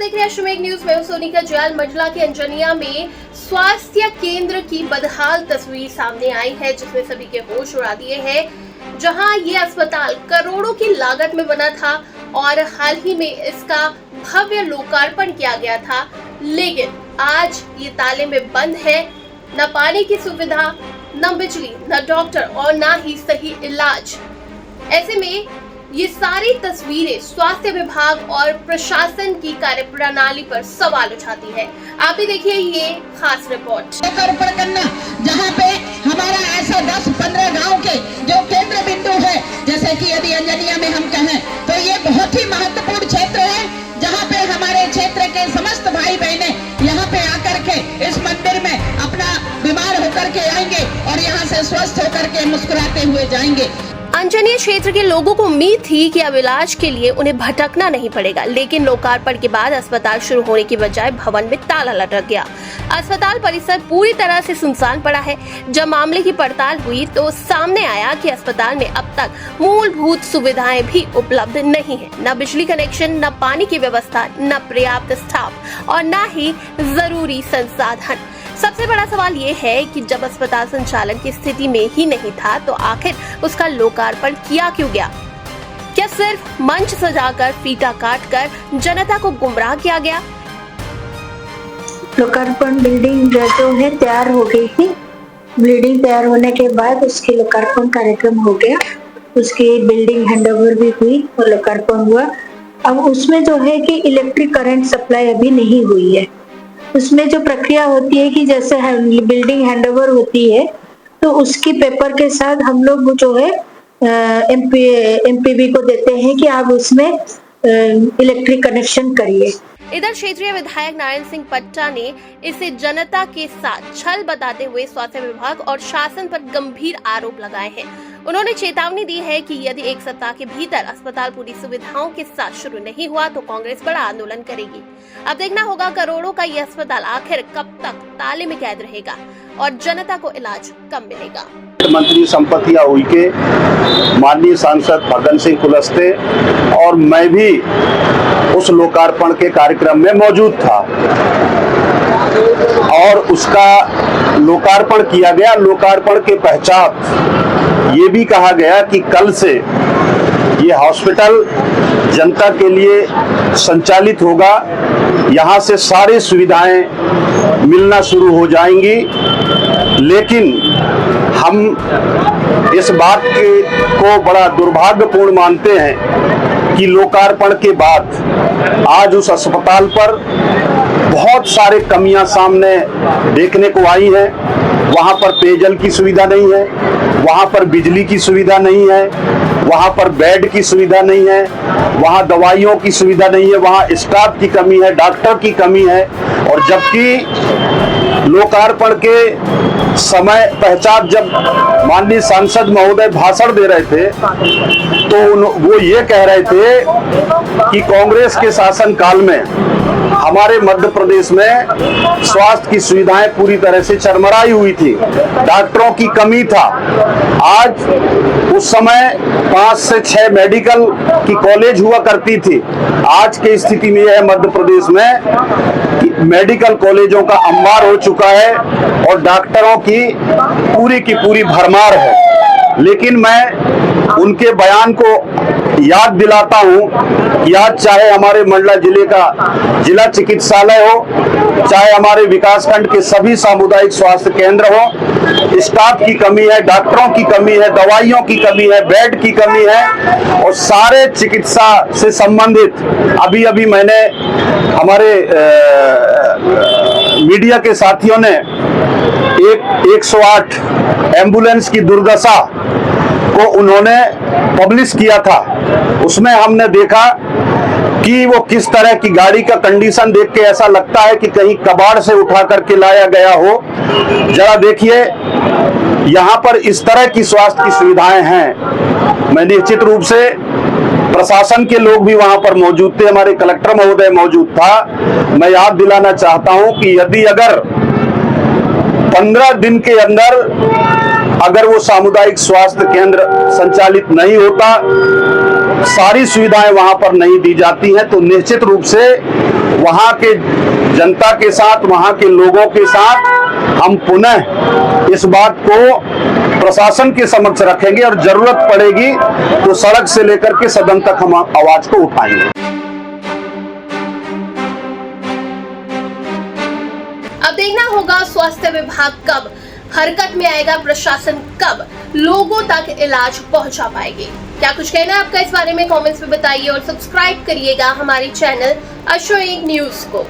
देख रहे हैं अश्वमेघ न्यूज में। सोनिका जयाल मंडला के अंजनिया में स्वास्थ्य केंद्र की बदहाल तस्वीर सामने आई है, जिसने सभी के होश उड़ा दिए हैं। जहां ये अस्पताल करोड़ों की लागत में बना था और हाल ही में इसका भव्य लोकार्पण किया गया था, लेकिन आज ये ताले में बंद है। न पानी की सुविधा, न बिजली, न डॉक्टर और न ही सही इलाज। ऐसे में ये सारी तस्वीरें स्वास्थ्य विभाग और प्रशासन की कार्यप्रणाली पर सवाल उठाती है। आप भी देखिए ये खास रिपोर्ट। लोकार्पण करना, जहाँ पे हमारा ऐसा 10-15 गांव के जो केंद्र बिंदु है, जैसे कि यदि अंजनिया में हम कहें तो ये बहुत ही महत्वपूर्ण क्षेत्र है, जहाँ पे हमारे क्षेत्र के समस्त भाई बहने यहाँ पे आकर के इस मंदिर में अपना बीमार होकर के आएंगे और यहाँ से स्वस्थ होकर के मुस्कुराते हुए जाएंगे। अंजनिया क्षेत्र के लोगों को उम्मीद थी कि अब इलाज के लिए उन्हें भटकना नहीं पड़ेगा, लेकिन लोकार्पण के बाद अस्पताल शुरू होने की बजाय भवन में ताला लटक गया। अस्पताल परिसर पूरी तरह से सुनसान पड़ा है। जब मामले की पड़ताल हुई तो सामने आया कि अस्पताल में अब तक मूलभूत सुविधाएं भी उपलब्ध नहीं है। न बिजली कनेक्शन, न पानी की व्यवस्था, न पर्याप्त स्टाफ और न ही जरूरी संसाधन। सबसे बड़ा सवाल ये है कि जब अस्पताल संचालन की स्थिति में ही नहीं था तो आखिर उसका लोकार्पण किया क्यों गया? क्या सिर्फ मंच सजाकर, फीता काटकर जनता को गुमराह किया गया? लोकार्पण बिल्डिंग जो है तैयार हो गई थी। बिल्डिंग तैयार होने के बाद उसके लोकार्पण कार्यक्रम हो गया। उसकी बिल्डिंग हैंडओवर भी हुई और लोकार्पण हुआ। अब उसमें जो है कि इलेक्ट्रिक करंट सप्लाई अभी नहीं हुई है। उसमें जो प्रक्रिया होती है कि जैसे बिल्डिंग हैंडओवर होती है तो उसकी पेपर के साथ हम लोग जो है एमपीबी को देते हैं कि आप उसमें इलेक्ट्रिक कनेक्शन करिए। इधर क्षेत्रीय विधायक नारायण सिंह पट्टा ने इसे जनता के साथ छल बताते हुए स्वास्थ्य विभाग और शासन पर गंभीर आरोप लगाए हैं। उन्होंने चेतावनी दी है कि यदि एक सप्ताह के भीतर अस्पताल पूरी सुविधाओं के साथ शुरू नहीं हुआ तो कांग्रेस बड़ा आंदोलन करेगी। अब देखना होगा करोड़ों का ये अस्पताल आखिर कब तक ताले में कैद रहेगा और जनता को इलाज कब मिलेगा। मंत्री संपत्ति उइके, माननीय सांसद फग्गन सिंह कुलस्ते और मैं भी उस लोकार्पण के कार्यक्रम में मौजूद था और उसका लोकार्पण किया गया। लोकार्पण के पश्चात ये भी कहा गया कि कल से ये हॉस्पिटल जनता के लिए संचालित होगा। यहाँ से सारी सुविधाएं मिलना शुरू हो जाएंगी, लेकिन हम इस बात को बड़ा दुर्भाग्यपूर्ण मानते हैं कि लोकार्पण के बाद आज उस अस्पताल पर बहुत सारे कमियां सामने देखने को आई हैं। वहां पर पेयजल की सुविधा नहीं है, वहां पर बिजली की सुविधा नहीं है, वहां पर बेड की सुविधा नहीं है, वहां दवाइयों की सुविधा नहीं है, वहां स्टाफ की कमी है, डॉक्टर की कमी है। और जबकि लोकार्पण के समय पश्चात जब माननीय सांसद महोदय भाषण दे रहे थे तो वो ये कह रहे थे कि कांग्रेस के शासन काल में हमारे मध्य प्रदेश में स्वास्थ्य की सुविधाएं पूरी तरह से चरमराई हुई थी, डॉक्टरों की कमी था। आज उस समय 5 से 6 मेडिकल की कॉलेज हुआ करती थी। आज के स्थिति में यह मध्य प्रदेश में मेडिकल कॉलेजों का अंबार हो चुका है और डॉक्टरों की पूरी भरमार है। लेकिन मैं उनके बयान को याद दिलाता हूं कि आज चाहे हमारे मंडला जिले का जिला चिकित्सालय हो, चाहे हमारे विकासखंड के सभी सामुदायिक स्वास्थ्य केंद्र हो, स्टाफ की कमी है, डॉक्टरों की कमी है, दवाइयों की कमी है, बेड की कमी है और सारे चिकित्सा से संबंधित अभी मैंने हमारे मीडिया के साथियों ने 108 एम्बुलेंस की दुर्दशा को उन्होंने पब्लिश किया था। उसमें हमने देखा कि वो किस तरह की गाड़ी का कंडीशन देख के ऐसा लगता है कि कहीं कबाड़ से उठा करके लाया गया हो। जरा देखिए, यहाँ पर इस तरह की स्वास्थ्य की सुविधाएं हैं। मैं निश्चित रूप से प्रशासन के लोग भी वहां पर मौजूद थे, हमारे कलेक्टर महोदय मौजूद था। मैं याद दिलाना चाहता हूं कि यदि अगर 15 दिन के अंदर अगर वो सामुदायिक स्वास्थ्य केंद्र संचालित नहीं होता सारी सुविधाएं वहां पर नहीं दी जाती हैं, तो निश्चित रूप से वहां के जनता के साथ, वहां के लोगों के साथ हम पुनः इस बात को प्रशासन के समक्ष रखेंगे और जरूरत पड़ेगी तो सड़क से लेकर के सदन तक हम आवाज को उठाएंगे। अब देखना होगा स्वास्थ्य विभाग कब हरकत में आएगा, प्रशासन कब लोगों तक इलाज पहुंचा पाएगी। क्या कुछ कहना है आपका इस बारे में कमेंट्स में बताइए और सब्सक्राइब करिएगा हमारे चैनल अश्व न्यूज को।